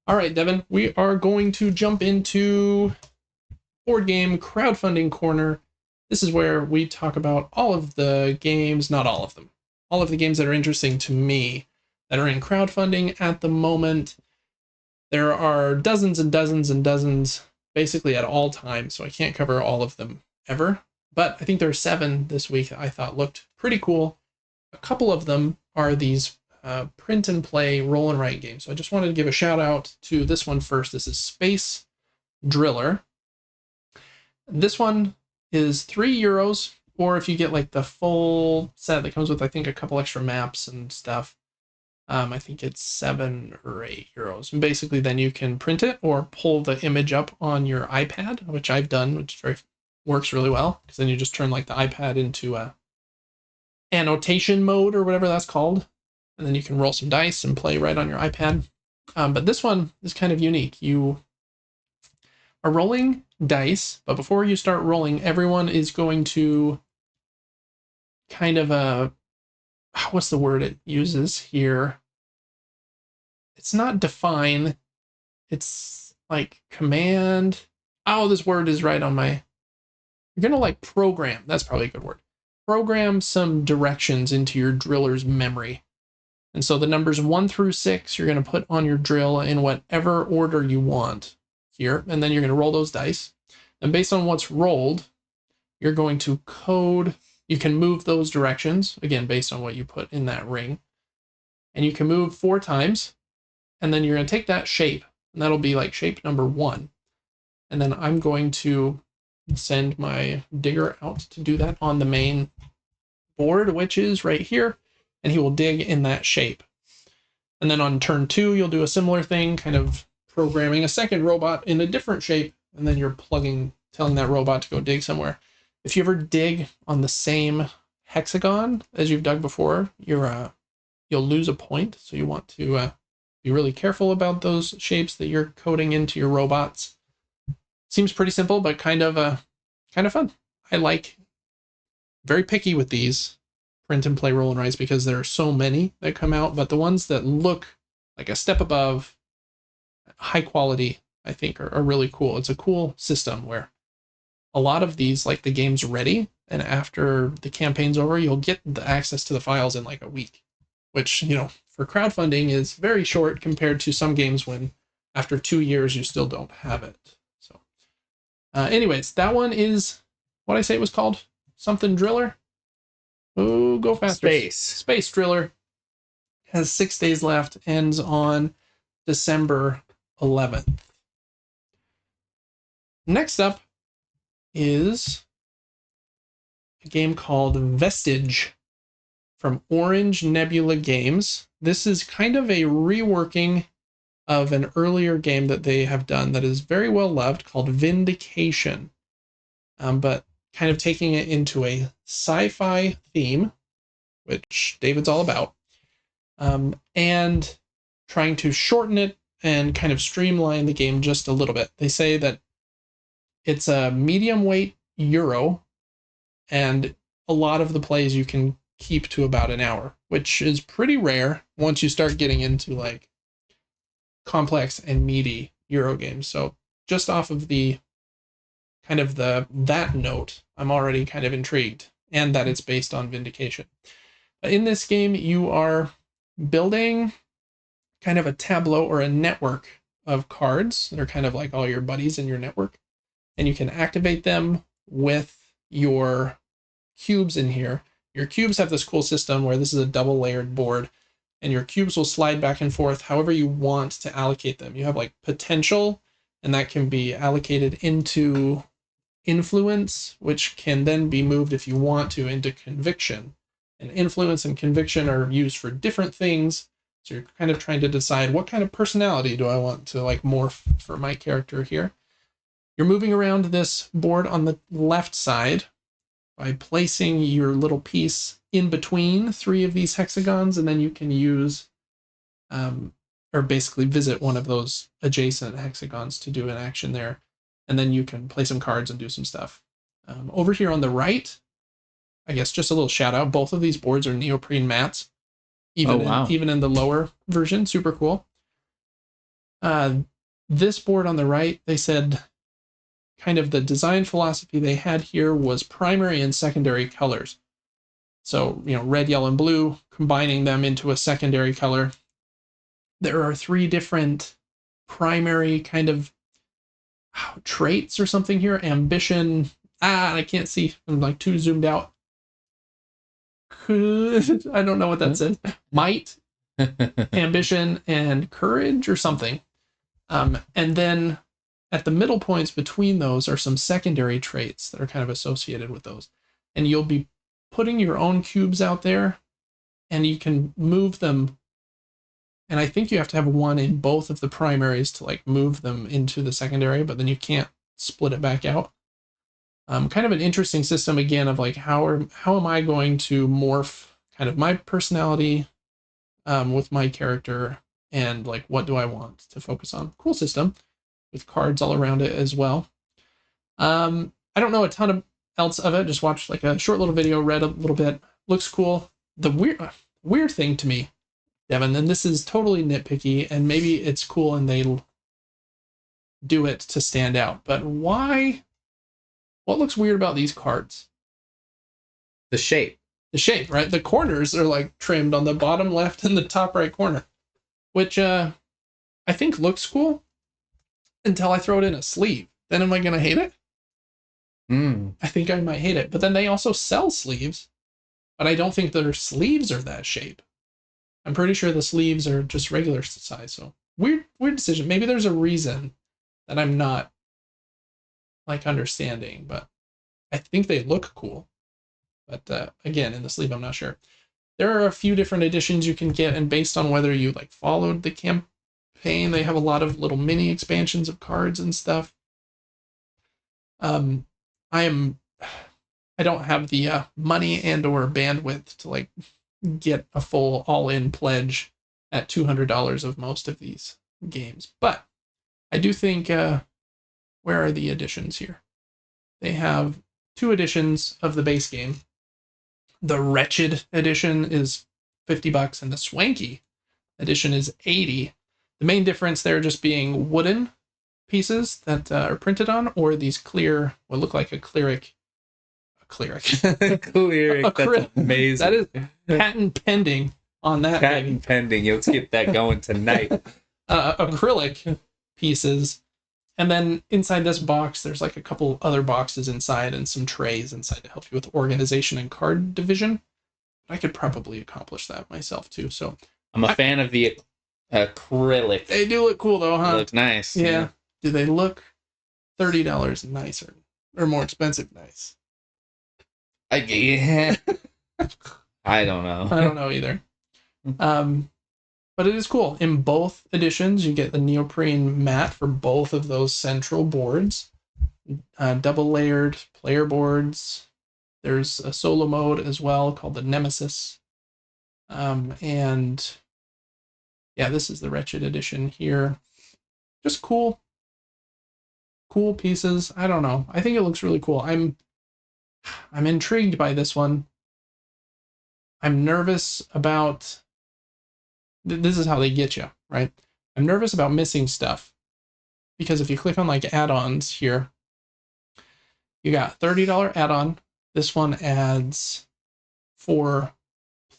All right, Devin, we are going to jump into board game crowdfunding corner. This is where we talk about all of the games, not all of them, all of the games that are interesting to me that are in crowdfunding at the moment. There are dozens and dozens and dozens basically at all times, so I can't cover all of them ever. But I think there are 7 this week that I thought looked pretty cool. A couple of them are these print and play roll and write games. So I just wanted to give a shout out to this one first. This is Space Driller. This one is €3, or if you get like the full set that comes with, I think, a couple extra maps and stuff, I think it's €7 or €8. And basically then you can print it or pull the image up on your iPad, which I've done, which works really well, because then you just turn like the iPad into a annotation mode or whatever that's called, and then you can roll some dice and play right on your iPad. But this one is kind of unique. You are rolling dice, but before you start rolling, everyone is going to kind of what's the word it uses here? It's not define, it's like command. Oh, this word is right on my... You're gonna like program, that's probably a good word. Program some directions into your driller's memory. And so the numbers 1 through 6, you're going to put on your drill in whatever order you want here. And then you're going to roll those dice. And based on what's rolled, you're going to code. You can move those directions, again, based on what you put in that ring. And you can move 4 times. And then you're going to take that shape. And that'll be like shape number 1. And then I'm going to send my digger out to do that on the main board, which is right here. And he will dig in that shape. And then on turn 2, you'll do a similar thing, kind of programming a second robot in a different shape, and then you're telling that robot to go dig somewhere. If you ever dig on the same hexagon as you've dug before, you'll lose a point. So you want to be really careful about those shapes that you're coding into your robots. Seems pretty simple, but kind of fun. I like, very picky with these print and play roll and writes because there are so many that come out, but the ones that look like a step above, high quality, I think are really cool. It's a cool system where a lot of these, like the game's ready, and after the campaign's over, you'll get the access to the files in like a week, which, for crowdfunding is very short compared to some games when after 2 years you still don't have it. So anyways, that one is what I say it was called, something Driller. Oh, go faster. Space Driller has 6 days left, ends on December 11th. Next up is a game called Vestige from Orange Nebula Games. This is kind of a reworking of an earlier game that they have done that is very well loved called Vindication. But kind of taking it into a sci-fi theme, which David's all about, and trying to shorten it and kind of streamline the game just a little bit. They say that it's a medium weight Euro, and a lot of the plays you can keep to about an hour, which is pretty rare once you start getting into like complex and meaty Euro games. So just off of the kind of that note, I'm already kind of intrigued, and that it's based on Vindication. In this game, you are building kind of a tableau or a network of cards that are kind of like all your buddies in your network, and you can activate them with your cubes in here. Your cubes have this cool system where this is a double layered board, and your cubes will slide back and forth however you want to allocate them. You have like potential, and that can be allocated into influence, which can then be moved if you want to into conviction. And influence and conviction are used for different things. So you're kind of trying to decide what kind of personality do I want to like morph for my character here. You're moving around this board on the left side by placing your little piece in between 3 of these hexagons, and then you can use or basically visit one of those adjacent hexagons to do an action there. And then you can play some cards and do some stuff. Over here on the right, I guess just a little shout out. Both of these boards are neoprene mats, even in the lower version. Super cool. This board on the right, they said kind of the design philosophy they had here was primary and secondary colors. So, red, yellow, and blue, combining them into a secondary color. There are 3 different primary kind of traits or something here. Ambition. I can't see. I'm like too zoomed out. I don't know what that says. Might, ambition, and courage or something. And then at the middle points between those are some secondary traits that are kind of associated with those. And you'll be putting your own cubes out there, and you can move them. And I think you have to have one in both of the primaries to like move them into the secondary, but then you can't split it back out. Kind of an interesting system again of like how am I going to morph kind of my personality with my character, and like what do I want to focus on. Cool system with cards all around it as well. I don't know a ton else of it. Just watched like a short little video, read a little bit. Looks cool. The weird thing to me, Devin, and this is totally nitpicky, and maybe it's cool and they'll do it to stand out, but why? What looks weird about these cards? The shape. The shape, right? The corners are like trimmed on the bottom left and the top right corner, which I think looks cool until I throw it in a sleeve. Then am I going to hate it? I think I might hate it. But then they also sell sleeves, but I don't think their sleeves are that shape. I'm pretty sure the sleeves are just regular size. So weird decision. Maybe there's a reason that I'm not like understanding, but I think they look cool. But again, in the sleeve, I'm not sure. There are a few different editions you can get, and based on whether you like followed the campaign, they have a lot of little mini expansions of cards and stuff. I don't have the money and or bandwidth to like get a full all-in pledge at $200 of most of these games, but I do think where are the editions here? They have 2 editions of the base game. The Wretched edition is $50 and the Swanky edition is $80. The main difference there just being wooden pieces that are printed on, or these clear, what look like a cleric. That's amazing. That is patent pending on that. Patent pending. Let's get that going tonight. Acrylic pieces. And then inside this box, there's like a couple other boxes inside and some trays inside to help you with organization and card division. I could probably accomplish that myself too. So I'm a fan of the acrylic. They do look cool though, huh? They look nice. Yeah. Do they look $30 nicer or more expensive nice? Yeah. I don't know. I don't know either. But it is cool. In both editions, you get the neoprene mat for both of those central boards. Double layered player boards. There's a solo mode as well called the Nemesis. And yeah, this is the Wretched edition here. Just cool pieces. I don't know. I think it looks really cool. I'm intrigued by this one. I'm nervous about... This is how they get you, right? I'm nervous about missing stuff, because if you click on like add-ons here, you got $30 add-on. This one adds 4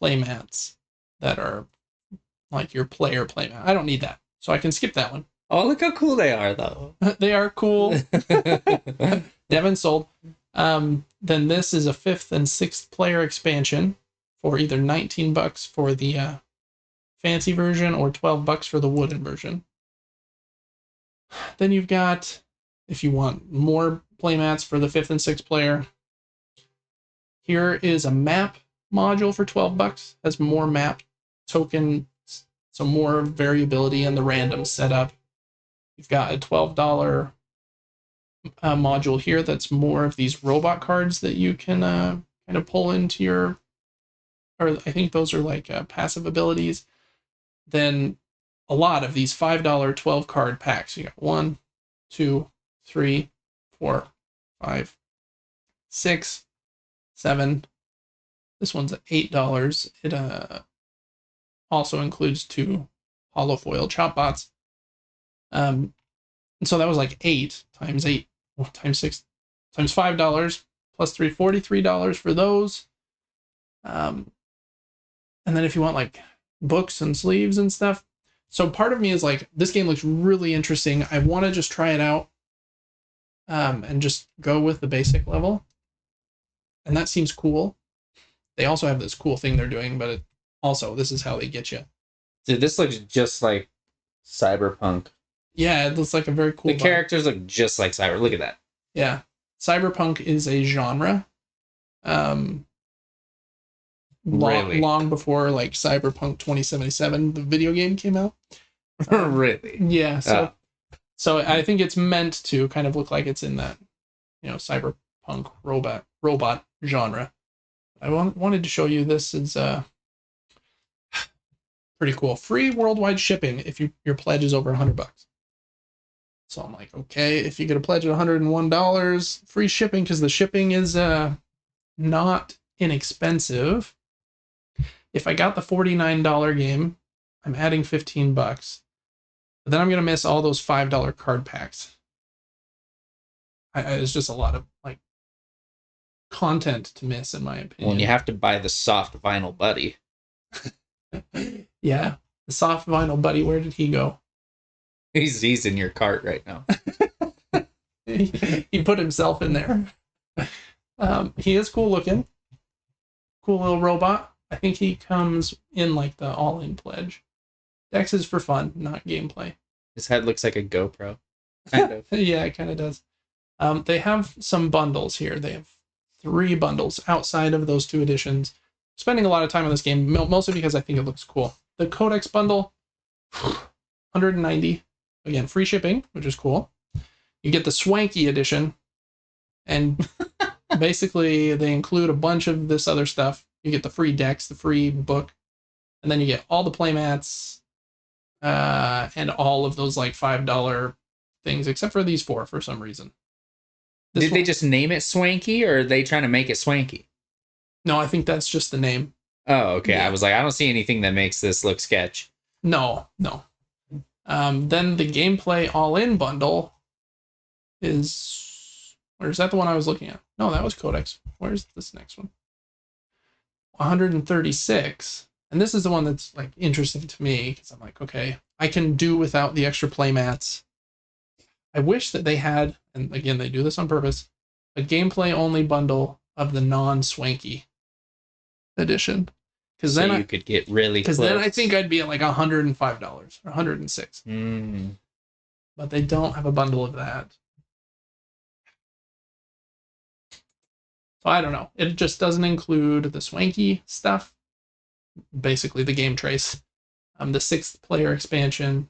playmats that are like your player playmat. I don't need that, so I can skip that one. Oh, look how cool they are, though. They are cool. Devin sold. Then this is a 5th and 6th player expansion for either $19 for the fancy version or $12 for the wooden version. Then you've got, if you want more playmats for the 5th and 6th player, here is a map module for $12. Has more map tokens, so more variability in the random setup. You've got a $12 module here that's more of these robot cards that you can kind of pull into your, or I think those are like passive abilities. Then a lot of these $5 12 card packs. You got 1, 2, 3, 4, 5, 6, 7, This one's at $8. It also includes 2 hollow foil chop bots. And so that was like 8 times 8 times 6 times $5 plus 3, $43 for those. And then if you want like books and sleeves and stuff. So part of me is like, this game looks really interesting. I want to just try it out and just go with the basic level. And that seems cool. They also have this cool thing they're doing, but this is how they get you. Dude, this looks just like Cyberpunk. Yeah, it looks like a very cool The characters look just like Cyber. Look at that. Yeah. Cyberpunk is a genre. Really? Long before like Cyberpunk 2077, the video game came out. Really? Yeah. So I think it's meant to kind of look like it's in that, cyberpunk robot genre. I wanted to show you this. Is pretty cool. Free worldwide shipping if your pledge is over $100. So I'm like, okay, if you get a pledge at $101, free shipping, because the shipping is not inexpensive. If I got the $49 game, I'm adding $15. But then I'm gonna miss all those $5 card packs. It's just a lot of like content to miss, in my opinion. When you have to buy the soft vinyl buddy. Yeah, the soft vinyl buddy. Where did he go? He's in your cart right now. He put himself in there. He is cool looking. Cool little robot. I think he comes in like the all-in pledge. Dex is for fun, not gameplay. His head looks like a GoPro. Kind of. Yeah, it kind of does. They have some bundles here. They have 3 bundles outside of those 2 editions. Spending a lot of time on this game, mostly because I think it looks cool. The Codex bundle, $190. Again, free shipping, which is cool. You get the Swanky edition, and basically they include a bunch of this other stuff. You get the free decks, the free book, and then you get all the playmats, and all of those like $5 things, except for these 4 for some reason. Did they just name it Swanky, or are they trying to make it swanky? No, I think that's just the name. Oh, okay. Yeah. I was like, I don't see anything that makes this look sketch. No. Then the gameplay all-in bundle is... Or is that the one I was looking at? No, that was Codex. Where's this next one? 136. And this is the one that's like interesting to me, because I'm like, okay, I can do without the extra playmats. I wish that they had, and again, they do this on purpose, a gameplay-only bundle of the non-swanky edition. Because So then you could get really close. Because then I think I'd be at like $105 or $106. But they don't have a bundle of that. So I don't know. It just doesn't include the swanky stuff. Basically the game trace. The 6th player expansion.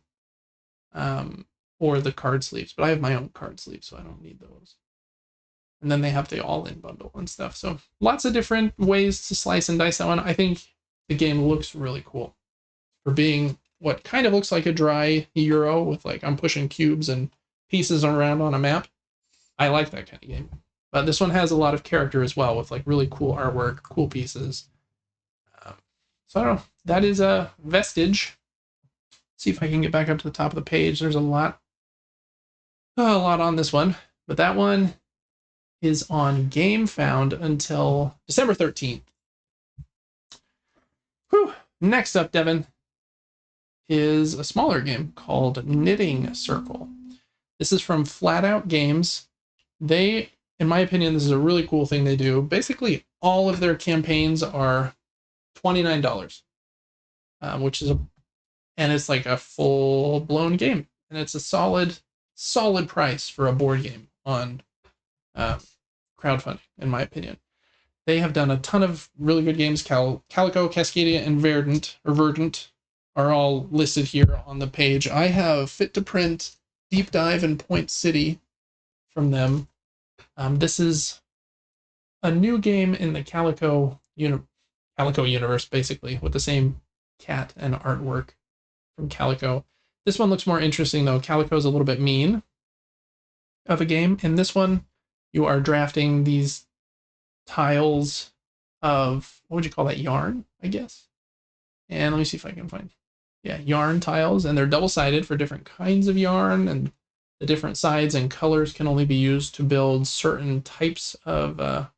Or the card sleeves. But I have my own card sleeves, so I don't need those. And then they have the all-in bundle and stuff. So lots of different ways to slice and dice that one. I think the game looks really cool for being what kind of looks like a dry Euro with like I'm pushing cubes and pieces around on a map. I like that kind of game. But this one has a lot of character as well, with like really cool artwork, cool pieces. So I don't know. That is a Vestige. See if I can get back up to the top of the page. There's a lot on this one, but that one is on Gamefound until December 13th. Whew. Next up, Devin, is a smaller game called Knitting Circle. This is from Flat Out Games. They, in my opinion, this is a really cool thing they do. Basically, all of their campaigns are $29, which is and it's like a full-blown game, and it's a solid price for a board game on crowdfunding, in my opinion. They have done a ton of really good games. Calico, Cascadia, and Verdant are all listed here on the page. I have Fit to Print, Deep Dive, and Point City from them. This is a new game in the Calico universe, basically, with the same cat and artwork from Calico. This one looks more interesting, though. Calico is a little bit mean of a game. In this one, you are drafting these tiles of, what would you call that, yarn, I guess. And let me see if I can find, yeah, yarn tiles, and they're double-sided for different kinds of yarn, and the different sides and colors can only be used to build certain types of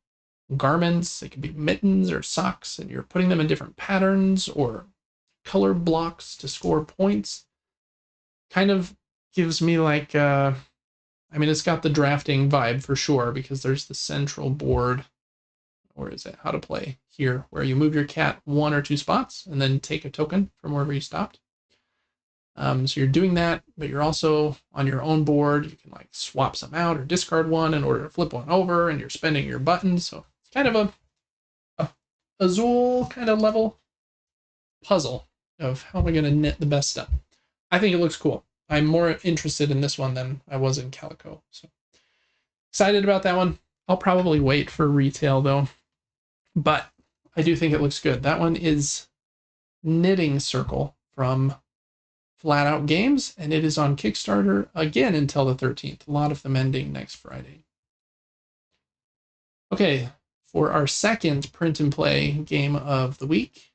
garments. It could be mittens or socks, and you're putting them in different patterns or color blocks to score points. Kind of gives me like, I mean, it's got the drafting vibe for sure, because there's the central board. Where is it? How to play here, where you move your cat 1 or 2 spots and then take a token from wherever you stopped. So you're doing that, but you're also on your own board. You can like swap some out or discard one in order to flip one over, and you're spending your buttons. So it's kind of a Azul kind of level puzzle of how am I going to knit the best stuff. I think it looks cool. I'm more interested in this one than I was in Calico. So excited about that one. I'll probably wait for retail though, but I do think it looks good. That one is Knitting Circle from Flat Out Games, and it is on Kickstarter again until the 13th. A lot of them ending next Friday. Okay, for our second print and play game of the week,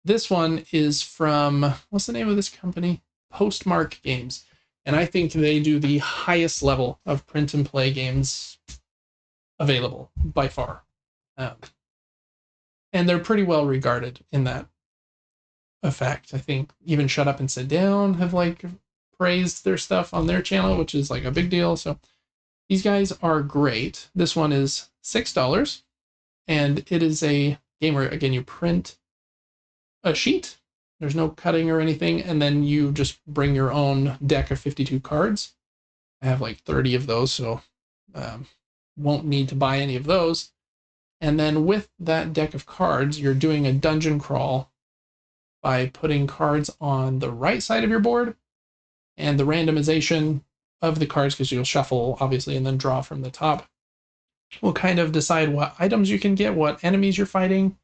this one is from, what's the name of this company? Postmark Games. And I think they do the highest level of print and play games available by far. And they're pretty well regarded in that effect. I think even Shut Up and Sit Down have like praised their stuff on their channel, which is like a big deal. So these guys are great. This one is $6, and it is a game where, again, you print a sheet. There's no cutting or anything, and then you just bring your own deck of 52 cards. I have like 30 of those, so won't need to buy any of those. And then with that deck of cards, you're doing a dungeon crawl by putting cards on the right side of your board, and the randomization of the cards, because you'll shuffle obviously and then draw from the top, will kind of decide what items you can get, what enemies you're fighting,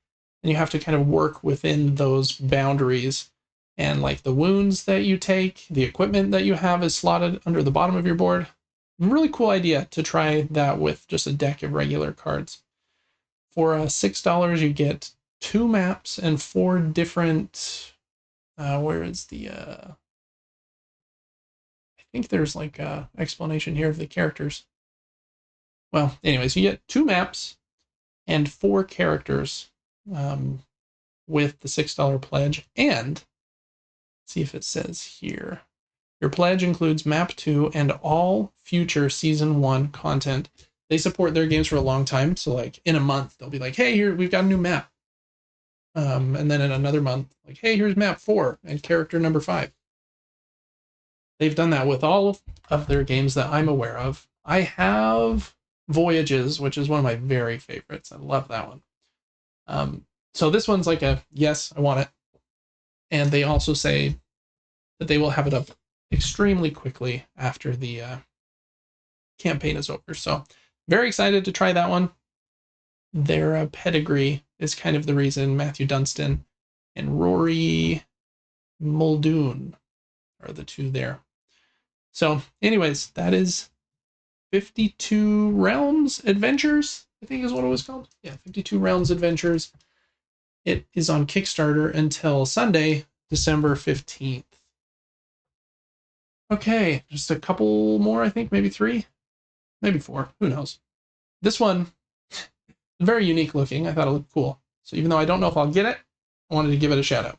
and you have to kind of work within those boundaries. And like the wounds that you take, the equipment that you have is slotted under the bottom of your board. Really cool idea to try that with just a deck of regular cards. For $6, you get 2 maps and 4 different, where is the, I think there's like a explanation here of the characters. Well, anyways, you get 2 maps and 4 characters with the $6 pledge. And see if it says here, your pledge includes map 2 and all future season 1 content. They support their games for a long time, so like in a month they'll be like, hey, here we've got a new map, and then in another month, like, hey, here's map 4 and character number 5. They've done that with all of their games that I'm aware of. I have Voyages, which is one of my very favorites. I love that one. So this one's like a yes, I want it. And they also say that they will have it up extremely quickly after the campaign is over. So very excited to try that one. Their pedigree is kind of the reason. Matthew Dunstan and Rory Muldoon are the 2 there. So anyways, that is 52 Realms Adventures, I think is what it was called. Yeah, 52 Realms Adventures. It is on Kickstarter until Sunday, December 15th. Okay, just a couple more, I think, maybe 3, maybe 4, who knows. This one, very unique looking. I thought it looked cool. So even though I don't know if I'll get it, I wanted to give it a shout out.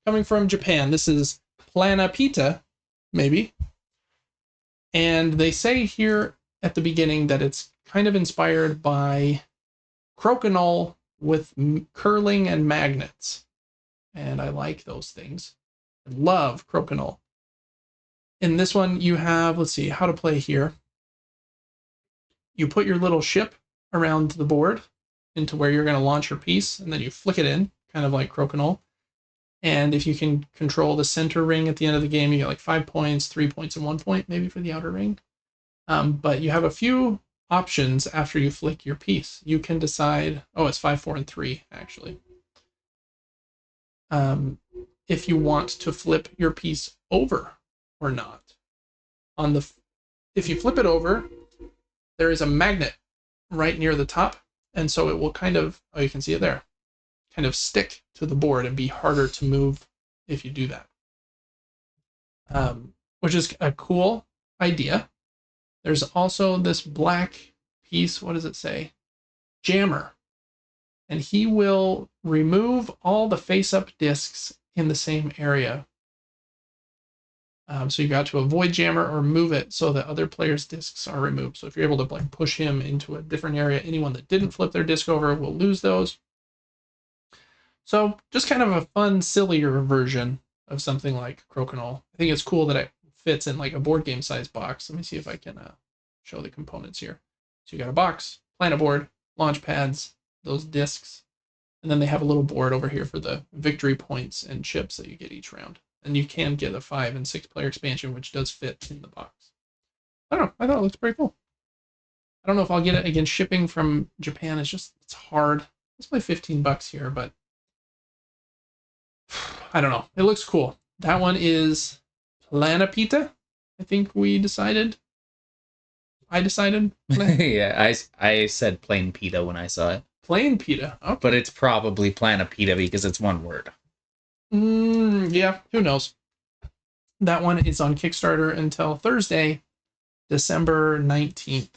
Coming from Japan, this is Planepita, maybe. And they say here at the beginning that it's kind of inspired by crokinole with curling and magnets. And I like those things. I love crokinole. In this one, you have, let's see, how to play here. You put your little ship around the board into where you're going to launch your piece, and then you flick it in, kind of like crokinole. And if you can control the center ring at the end of the game, you get like 5 points, 3 points, and 1 point maybe for the outer ring. But you have a few options after you flick your piece. You can decide, oh, it's 5, 4, and 3, actually. If you want to flip your piece over or not. If you flip it over, there is a magnet right near the top, And so it will kind of, oh, you can see it there, kind of stick to the board and be harder to move if you do that. Which is a cool idea. There's also this black piece, what does it say? Jammer. And he will remove all the face-up discs in the same area. So you got to avoid jammer or move it so that other players' discs are removed. So if you're able to like push him into a different area, anyone that didn't flip their disc over will lose those. So just kind of a fun, sillier version of something like Crokinole. I think it's cool that it fits in like a board game size box. Let me see if I can show the components here. So you got a box, planet board, launch pads, those discs, and then they have a little board over here for the victory points and chips that you get each round. And you can get a 5 and 6 player expansion, which does fit in the box. I don't know. I thought it looks pretty cool. I don't know if I'll get it. Again, shipping from Japan is just, it's hard. It's only $15 here, but I don't know. It looks cool. That one is Planepita. I think we decided. I decided. Yeah, I said Planepita when I saw it. Planepita. Okay. But it's probably Planepita because it's one word. Yeah, who knows? That one is on Kickstarter until Thursday, December 19th.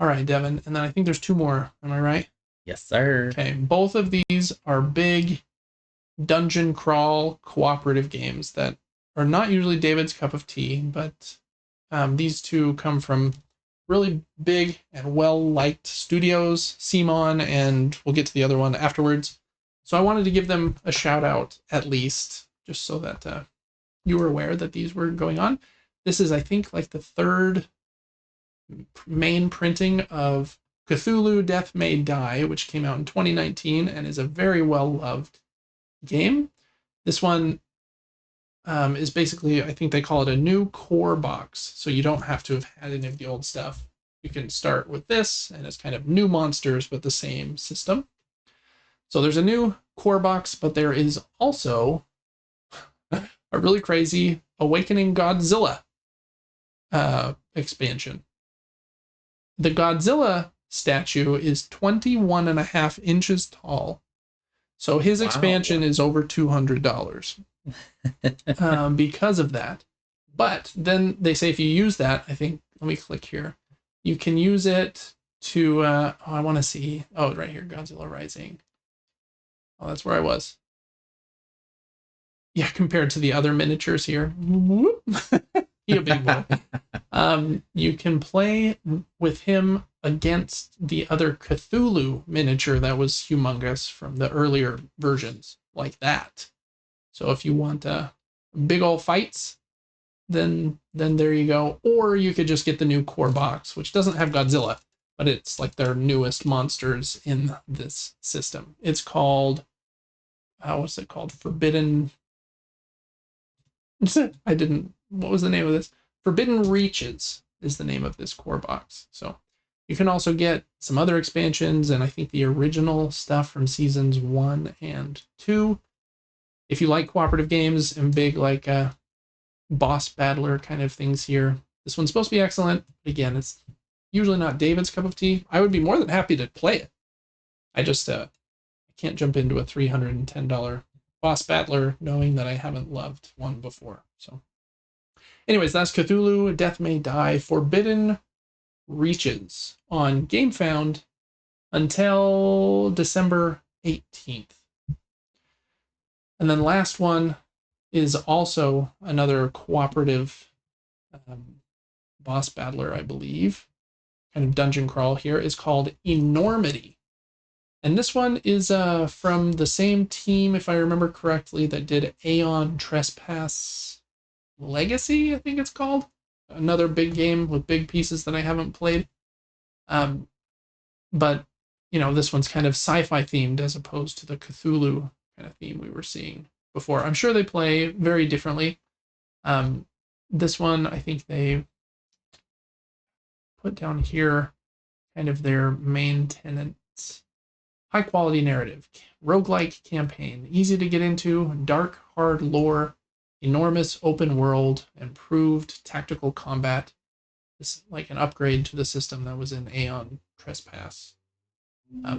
All right, Devin. And then I think there's 2 more. Am I right? Yes, sir. Okay. Both of these are big dungeon crawl cooperative games that are not usually David's cup of tea, but these 2 come from really big and well-liked studios, Simon, and we'll get to the other one afterwards. So I wanted to give them a shout out at least, just so that you were aware that these were going on. This is, I think, like the 3rd main printing of Cthulhu Death May Die, which came out in 2019 and is a very well-loved game. This one is basically, I think they call it a new core box, so you don't have to have had any of the old stuff. You can start with this, and it's kind of new monsters with the same system. So there's a new core box, but there is also a really crazy Awakening Godzilla expansion. The Godzilla statue is 21.5 inches tall. So his expansion is over $200 because of that. But then they say if you use that, I think, let me click here. You can use it to, I want to see. Oh, right here, Godzilla Rising. Oh, that's where I was. Yeah, compared to the other miniatures here. He a big boy. You can play with him against the other Cthulhu miniature that was humongous from the earlier versions, like that. So if you want big old fights, then there you go. Or you could just get the new core box, which doesn't have Godzilla, but it's like their newest monsters in this system. It's called, what's it called? Forbidden. What was the name of this? Forbidden Reaches is the name of this core box. So you can also get some other expansions and I think the original stuff from seasons 1 and 2. If you like cooperative games and big like boss battler kind of things here, this one's supposed to be excellent. Again, it's usually not David's cup of tea. I would be more than happy to play it. I just I can't jump into a $310 boss battler knowing that I haven't loved one before. So anyways, that's Cthulhu Death May Die Forbidden Reaches on Gamefound until December 18th. And then last one is also another cooperative boss battler, I believe. Kind of dungeon crawl here is called Enormity. And this one is from the same team, if I remember correctly, that did Aeon Trespass Legacy, I think it's called. Another big game with big pieces that I haven't played. But, you know, this one's kind of sci-fi themed as opposed to the Cthulhu kind of theme we were seeing before. I'm sure they play very differently. This one, I think they put down here kind of their main tenets. High quality narrative, roguelike campaign, easy to get into, dark, hard lore, enormous open world, improved tactical combat. this like an upgrade to the system that was in Aeon Trespass.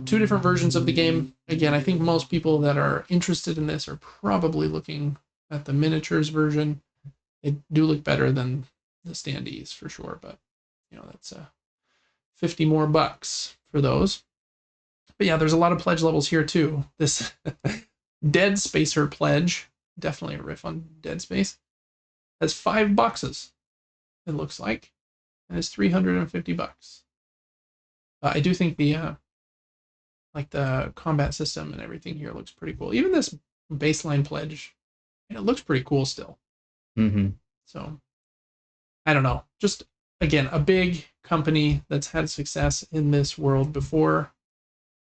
Two different versions of the game. Again, I think most people that are interested in this are probably looking at the miniatures version. They do look better than the standees for sure, but that's 50 more bucks for those. But yeah, there's a lot of pledge levels here too. This Dead Spacer pledge, definitely a riff on Dead Space, has 5 boxes, it looks like, and it's 350 bucks. I do think the combat system and everything here looks pretty cool. Even this baseline pledge, it looks pretty cool still. Mm-hmm. So, I don't know. Just, again, a big company that's had success in this world before,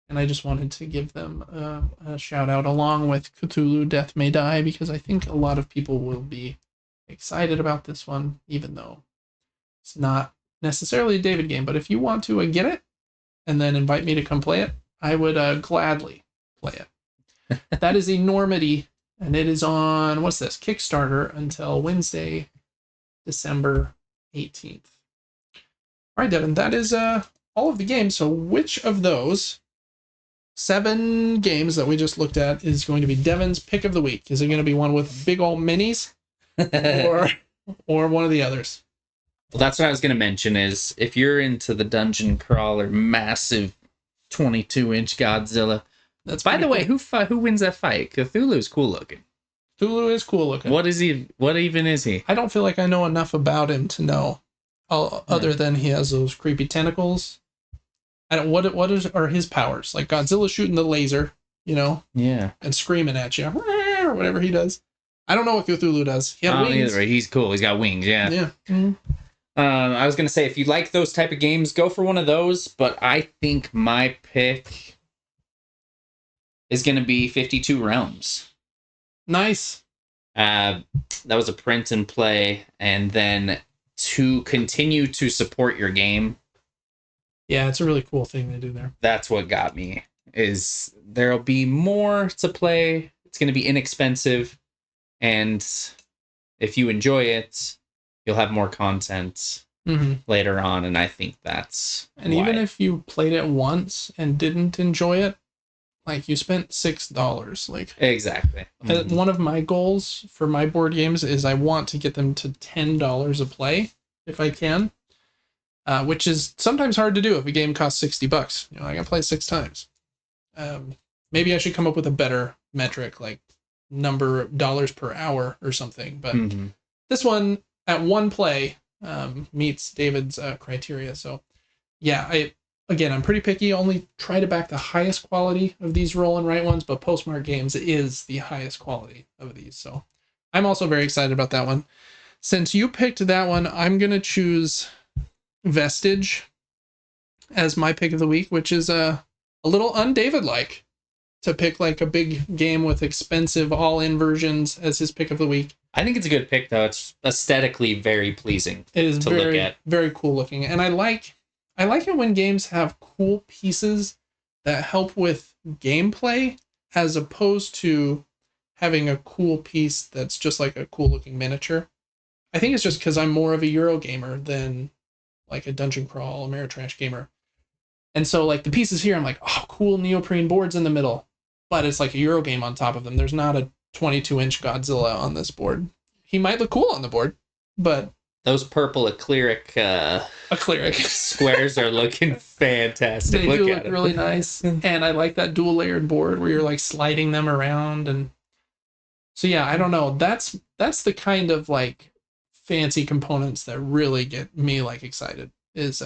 and I just wanted to give them a shout out along with Cthulhu Death May Die, because I think a lot of people will be excited about this one, even though it's not necessarily a David game. But if you want to get it and then invite me to come play it, I would gladly play it. That is Enormity, and it is on, what's this, Kickstarter until Wednesday, December 18th. All right, Devin, that is all of the games. So which of those 7 games that we just looked at is going to be Devin's pick of the week? Is it going to be one with big old minis or one of the others? Well, that's what I was going to mention is if you're into the dungeon crawler, massive 22-inch Godzilla. That's by the way, cool. who wins that fight? Cthulhu's cool looking. Cthulhu is cool looking. What is he? What even is he? I don't feel like I know enough about him to know, other than he has those creepy tentacles. I don't. What are his powers? Like Godzilla shooting the laser, Yeah, and screaming at you, or whatever he does. I don't know what Cthulhu does. He has wings. Either. He's cool. He's got wings. Yeah. Yeah. Mm-hmm. I was gonna say if you like those type of games, go for one of those. But I think my pick is gonna be 52 Realms. Nice. That was a print and play, and then to continue to support your game. Yeah, it's a really cool thing to do there. That's what got me. Is there'll be more to play. It's gonna be inexpensive, and if you enjoy it, you'll have more content later on, and I think that's and why. Even if you played it once and didn't enjoy it, like you spent $6, like exactly. One of my goals for my board games is I want to get them to $10 a play if I can, which is sometimes hard to do if a game costs $60. I can play 6 times. Maybe I should come up with a better metric, like number of dollars per hour or something. But this one at 1 play meets David's criteria. So yeah, I'm pretty picky. Only try to back the highest quality of these roll and write ones, but Postmark Games is the highest quality of these. So I'm also very excited about that one. Since you picked that one, I'm going to choose Vestige as my pick of the week, which is a little un-David-like to pick like a big game with expensive all-in versions as his pick of the week. I think it's a good pick, though. It's aesthetically very pleasing. It is look at. Very cool looking. And I like it when games have cool pieces that help with gameplay as opposed to having a cool piece that's just like a cool looking miniature. I think it's just because I'm more of a Euro gamer than like a dungeon crawl, Ameritrash gamer. And so like the pieces here, I'm like, oh, cool neoprene boards in the middle. But it's like a Euro game on top of them. There's not a 22-inch Godzilla on this board. He might look cool on the board, but those purple acrylic squares are looking fantastic. They do look really nice. And I like that dual layered board where you're like sliding them around. And so yeah, I don't know. That's the kind of like fancy components that really get me like excited is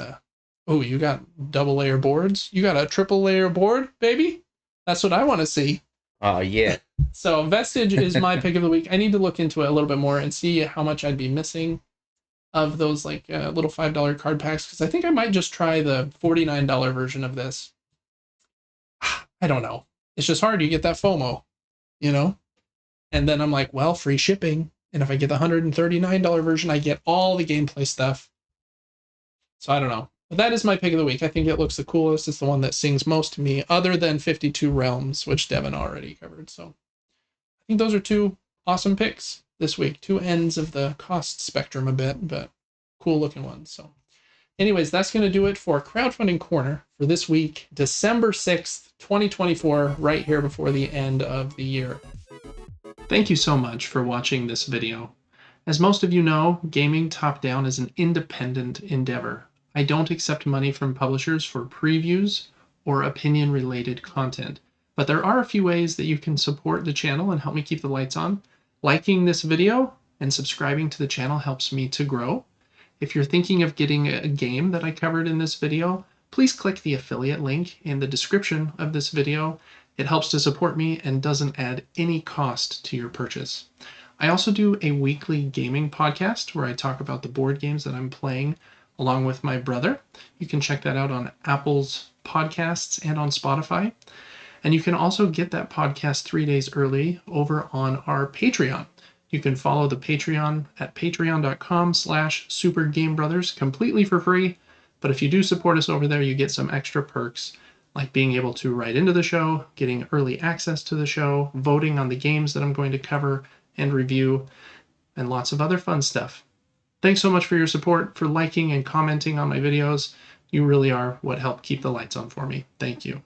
oh, you got double layer boards? You got a triple layer board, baby? That's what I want to see. Oh yeah. So Vestige is my pick of the week. I need to look into it a little bit more and see how much I'd be missing of those like little $5 card packs, because I think I might just try the $49 version of this. I don't know. It's just hard. You get that FOMO, And then I'm like, well, free shipping. And if I get the $139 version, I get all the gameplay stuff. So I don't know. But that is my pick of the week. I think it looks the coolest. It's the one that sings most to me, other than 52 Realms, which Devin already covered. So I think those are 2 awesome picks this week. 2 ends of the cost spectrum a bit, but cool looking ones. So Anyways, that's going to do it for Crowdfunding Corner for this week, December 6th, 2024, right here before the end of the year. Thank you so much for watching this video. As most of you know, gaming top-down is an independent endeavor. I don't accept money from publishers for previews or opinion-related content, but there are a few ways that you can support the channel and help me keep the lights on. Liking this video and subscribing to the channel helps me to grow. If you're thinking of getting a game that I covered in this video, please click the affiliate link in the description of this video. It helps to support me and doesn't add any cost to your purchase. I also do a weekly gaming podcast where I talk about the board games that I'm playing along with my brother. You can check that out on Apple's podcasts and on Spotify. And you can also get that podcast 3 days early over on our Patreon. You can follow the Patreon at patreon.com/supergamebrothers completely for free. But if you do support us over there, you get some extra perks like being able to write into the show, getting early access to the show, voting on the games that I'm going to cover and review, and lots of other fun stuff. Thanks so much for your support, for liking and commenting on my videos. You really are what helped keep the lights on for me. Thank you.